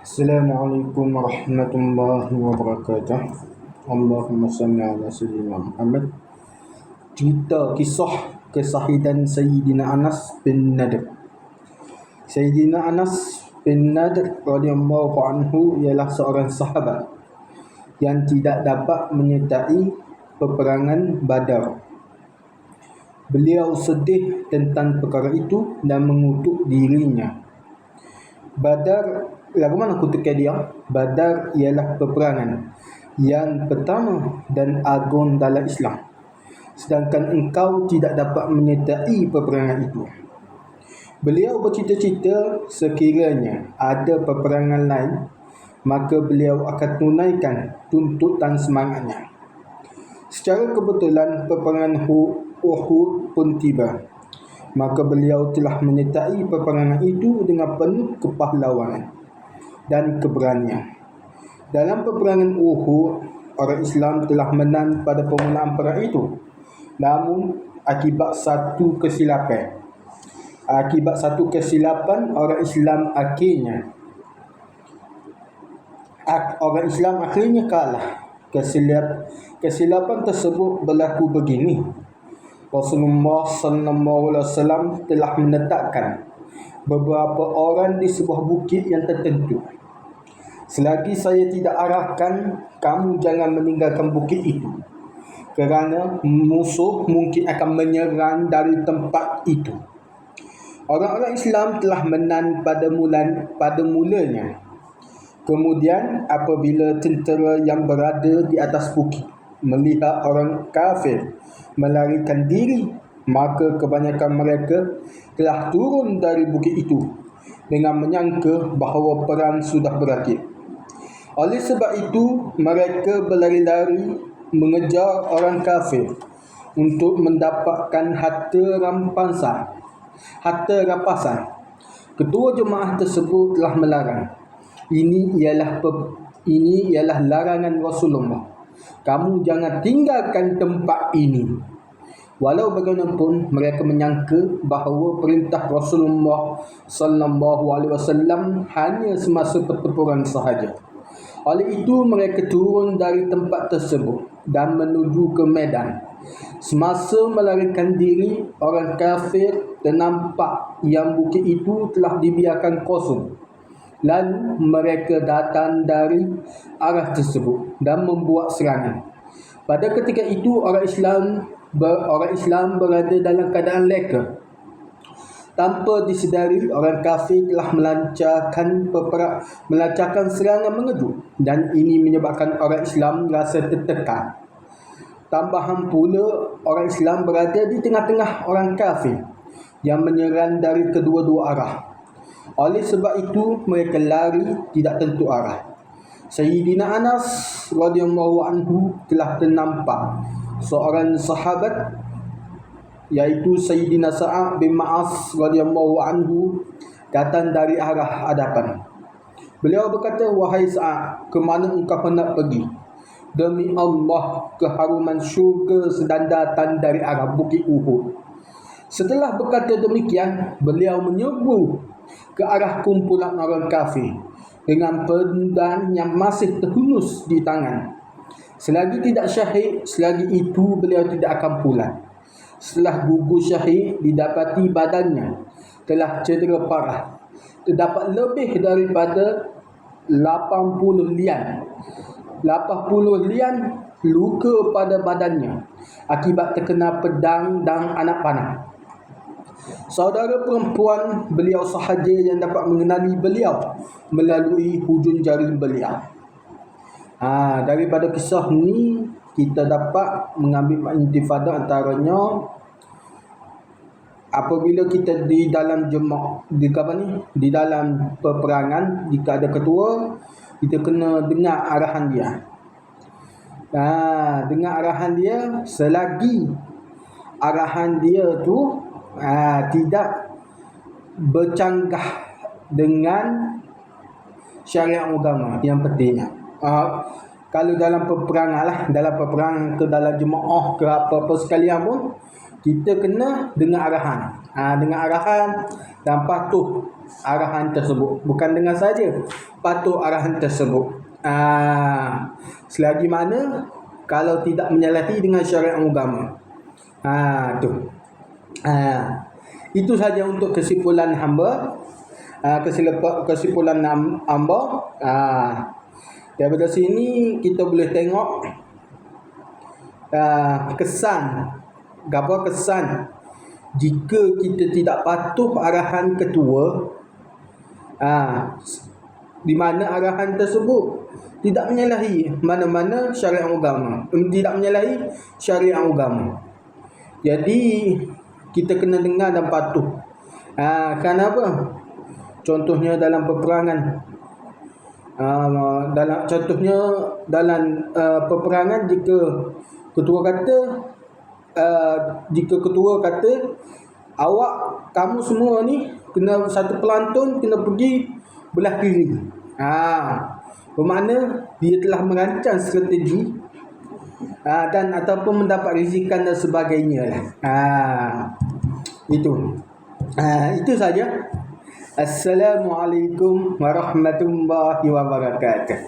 Assalamualaikum warahmatullahi wabarakatuh. Allahumma salli ala Sayyidina Muhammad. Cerita kisah kesahidan Sayyidina Anas bin Nadir. Sayyidina Anas bin Nadir radhiyallahu anhu ialah seorang sahabat yang tidak dapat menyertai peperangan Badar. Beliau sedih tentang perkara itu dan mengutuk dirinya. Badar, lagu mana kutukan dia? Badar ialah peperangan yang pertama dan agung dalam Islam, sedangkan engkau tidak dapat menyertai peperangan itu. Beliau bercita-cita sekiranya ada peperangan lain, maka beliau akan tunaikan tuntutan semangatnya. Secara kebetulan peperangan Uhud pun tiba. Maka beliau telah menyertai peperangan itu dengan penuh kepahlawanan dan keberanian. Dalam peperangan Uhud, orang Islam telah menang pada permulaan perang itu. Namun, akibat satu kesilapan, orang Islam akhirnya kalah. Kesilapan tersebut berlaku begini. Rasulullah SAW telah menetapkan beberapa orang di sebuah bukit yang tertentu. Selagi saya tidak arahkan, kamu jangan meninggalkan bukit itu, kerana musuh mungkin akan menyerang dari tempat itu. Orang-orang Islam telah menang pada mulanya. Kemudian apabila tentera yang berada di atas bukit melihat orang kafir melarikan diri, maka kebanyakan mereka telah turun dari bukit itu dengan menyangka bahawa perang sudah berakhir. Oleh sebab itu, mereka berlari-lari mengejar orang kafir untuk mendapatkan harta rampasan. Ketua jemaah tersebut telah melarang. Ini ialah larangan Rasulullah. Kamu jangan tinggalkan tempat ini. Walau bagaimanapun, mereka menyangka bahawa perintah Rasulullah SAW hanya semasa pertempuran sahaja. Oleh itu, mereka turun dari tempat tersebut dan menuju ke medan. Semasa melarikan diri, orang kafir ternampak yang bukit itu telah dibiarkan kosong. Lalu mereka datang dari arah tersebut dan membuat serangan. Pada ketika itu orang Islam berada dalam keadaan leka. Tanpa disedari, orang kafir telah melancarkan serangan mengejut, dan ini menyebabkan orang Islam rasa tertekan. Tambahan pula, orang Islam berada di tengah-tengah orang kafir yang menyerang dari kedua-dua arah. Oleh sebab itu, mereka lari tidak tentu arah. Sayyidina Anas radhiyallahu anhu telah ternampak seorang sahabat, iaitu Sayyidina Sa'ad bin Mu'adz radhiyallahu anhu, datang dari arah hadapan. Beliau berkata, "Wahai Sa'ad, ke mana engkau hendak pergi?" "Demi Allah, keharuman syurga sedang datang dari arah bukit Uhud." Setelah berkata demikian, beliau menyerbu ke arah kumpulan orang kafir dengan pedang yang masih terhunus di tangan. Selagi tidak syahid, selagi itu beliau tidak akan pulang. Setelah gugur syahid, didapati badannya telah cedera parah. Terdapat lebih daripada 80 lian luka pada badannya akibat terkena pedang dan anak panah. Saudara perempuan beliau sahaja yang dapat mengenali beliau melalui hujung jari beliau. Daripada kisah ni kita dapat mengambil intifadah, antaranya apabila kita di dalam di dalam peperangan, jika ada ketua, kita kena dengar arahan dia. Dengar arahan dia selagi arahan dia tu tidak bercanggah dengan syariat agama yang pentingnya. Kalau dalam peperangan ke dalam jemaah ke apa-apa sekalian pun, kita kena dengar arahan. Dengan arahan dan patuh arahan tersebut. Bukan dengan saja patuh arahan tersebut. Selagi mana kalau tidak menyalahi dengan syariat agama. Tu. Itu saja untuk kesimpulan hamba. Kesimpulan hamba. Daripada sini kita boleh tengok kesan jika kita tidak patuh arahan ketua, di mana arahan tersebut tidak menyalahi mana-mana syariat agama, tidak menyalahi syariat agama. Jadi kita kena dengar dan patuh. Kenapa? Contohnya dalam peperangan. Dalam peperangan, jika ketua kata kamu semua ni kena, satu pelantun kena pergi belah kiri. Bermakna dia telah merancang strategi dan ataupun mendapat risikan dan sebagainya lah. Itu saja. Assalamualaikum warahmatullahi wabarakatuh.